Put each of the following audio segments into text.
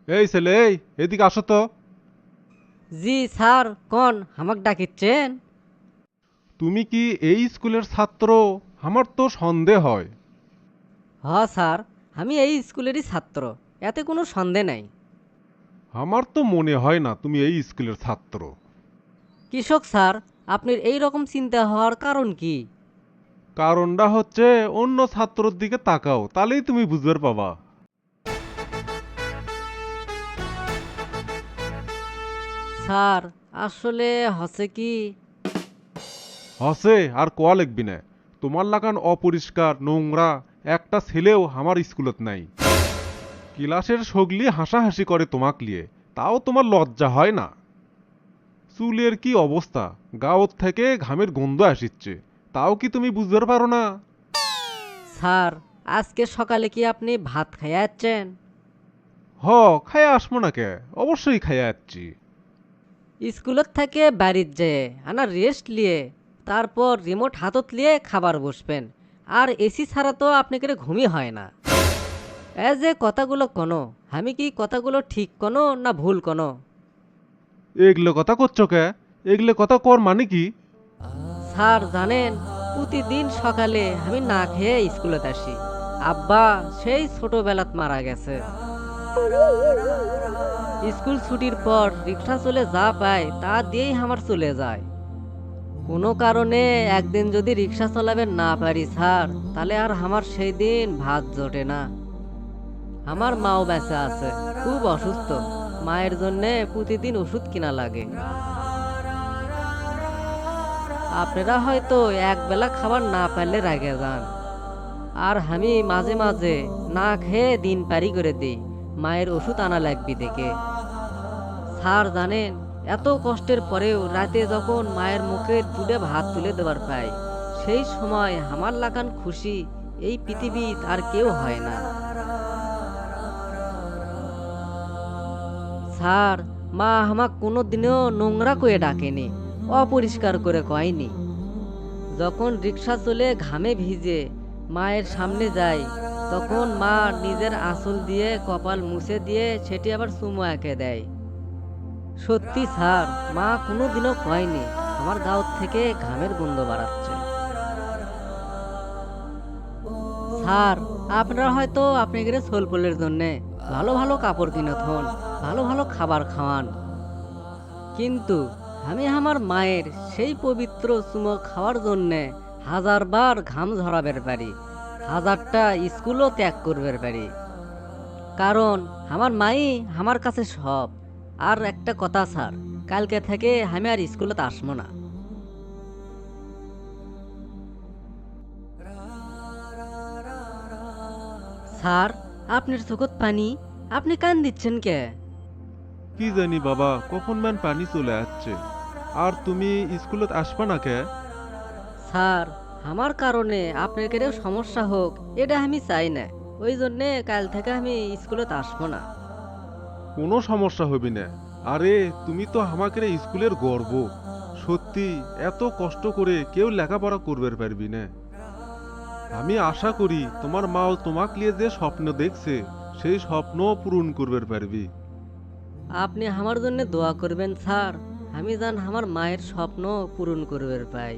এই ছেলে, এই এদিকে আসো তো। জি স্যার, কোন হামাক ডাকিচ্ছেন? তুমি কি এই স্কুলের ছাত্র? আমার তো সন্দেহ হয়। হ স্যার, আমি এই স্কুলেরই ছাত্র, এতে কোনো সন্দেহ নাই। আমার তো মনে হয় না তুমি এই স্কুলের ছাত্র। কৃষক স্যার, আপনার এই রকম চিন্তা হওয়ার কারণ কি? কারণটা হচ্ছে অন্য ছাত্রর দিকে তাকাও, তাহলেই তুমি বুঝতে পাবা। স্যার, আসলে হচ্ছে কি? হসে আর কোয়া লিখবি না। তোমার লাগান অপরিষ্কার নোংরা একটা ছেলেও আমার স্কুলত নাই। ক্লাসের সগলি হাসাহাসি করে তোমাক লিয়ে, তাও তোমার লজ্জা হয় না? চুলের কি অবস্থা, গাওত থেকে ঘামের গন্ধ আসিচ্ছে, তাও কি তুমি বুঝতে পারো না? স্যার, আজকে সকালে কি আপনি ভাত খাইয়া যাচ্ছেন? হ, খাইয়া আসমো না কে, অবশ্যই খাইয়া যাচ্ছি। স্কুলত থেকে বাড়ির যেয়ে আনা রেস্ট লিয়ে তারপর রিমোট হাতত লিয়ে খাবার বসবেন। আর এসি ছাড়া তো আপনাকে ঘুমই হয় না। এ যে কথাগুলো কোনো, আমি কি কথাগুলো ঠিক কোনো না ভুল কোনো? এগুলো কথা করছো কে? এগুলো কথা কর মানে কি? স্যার জানেন, প্রতিদিন সকালে আমি না খেয়ে স্কুলে আসি। আব্বা সেই ছোটবেলাত মারা গেছে। স্কুল ছুটির পর রিক্সা চলে যা পায় তা দিয়েই আমার চলে যায়। কোনো কারণে একদিন যদি রিক্সা চালাবেন না পারি স্যার, তাহলে আর আমার সেই দিন ভাত জোটে না। আমার মাও বেঁচে আছে, খুব অসুস্থ। মায়ের জন্যে প্রতিদিন ওষুধ কিনা লাগে। আপনারা হয়তো একবেলা খাবার না পারলে রেগে যান, আর আমি মাঝে মাঝে না খেয়ে দিন পারি করে দিই মায়ের ওষুধ আনা লাগবে দেখে। স্যার জানেন, এত কষ্টের পরেও রাতে যখন মায়ের মুখে চুড়ে ভাত তুলে দেওয়ার পাই, সেই সময় আমার লাগান খুশি এই পৃথিবীত আর কেউ হয় না। স্যার, মা আমাক কোনো দিনও নোংরা করে ডাকেনি, অপরিষ্কার করে কয়নি। যখন রিক্সা চলে ঘামে ভিজে মায়ের সামনে যাই, তখন মা নিজের আঁচল দিয়ে কপাল মুছে দিয়ে সেটি আবার চুমো এঁকে দেয়। সত্যি স্যার, মা কোনোদিনও কয়নি আমার গাঁত থেকে ঘামের গন্ধ বাড়াচ্ছে। স্যার, আপনারা হয়তো আপনাদের সোলপলের জন্যে ভালো ভালো কাপড় কিনে থন, ভালো ভালো খাবার খাওয়ান, কিন্তু আমি আমার মায়ের সেই পবিত্র চুমো খাওয়ার জন্যে হাজারবার ঘাম ঝরাবের পারি, হাজারটা স্কুলও ত্যাগ করবের পারি। কারণ আমার মাই আমার কাছে সব। আর একটা কথা স্যার, কালকে থেকে আমি আর স্কুলে আসবো না। স্যার, আপনার চোখত পানি, আপনি কান দিচ্ছেন কে? কি জানি বাবা, কখন ম্যান পানি চলে যাচ্ছে। আর তুমি স্কুলত আসবা না কে? স্যার, আমার কারণে আপনাদেরও সমস্যা হোক এটা আমি চাই না। ওই জন্যে কাল থেকে আমি স্কুলে আসবো না। কোনো সমস্যা হবে না। আরে, তুমি তো আমাকে স্কুলের গর্ব। সত্যি, এত কষ্ট করে কেউ লেখাপড়া করবে পারবি না। আমি আশা করি তোমার মাও তোমাক নিয়ে যে স্বপ্ন দেখছে, সেই স্বপ্ন পূরণ করবে পারবি। আপনি আমার জন্য দোয়া করবেন স্যার, আমি জান আমার মায়ের স্বপ্ন পূরণ করবে পাই।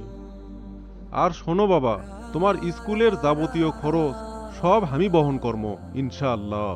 আর শোনো বাবা, তোমার স্কুলের যাবতীয় খরচ সব আমি বহন করবো ইনশাআল্লাহ।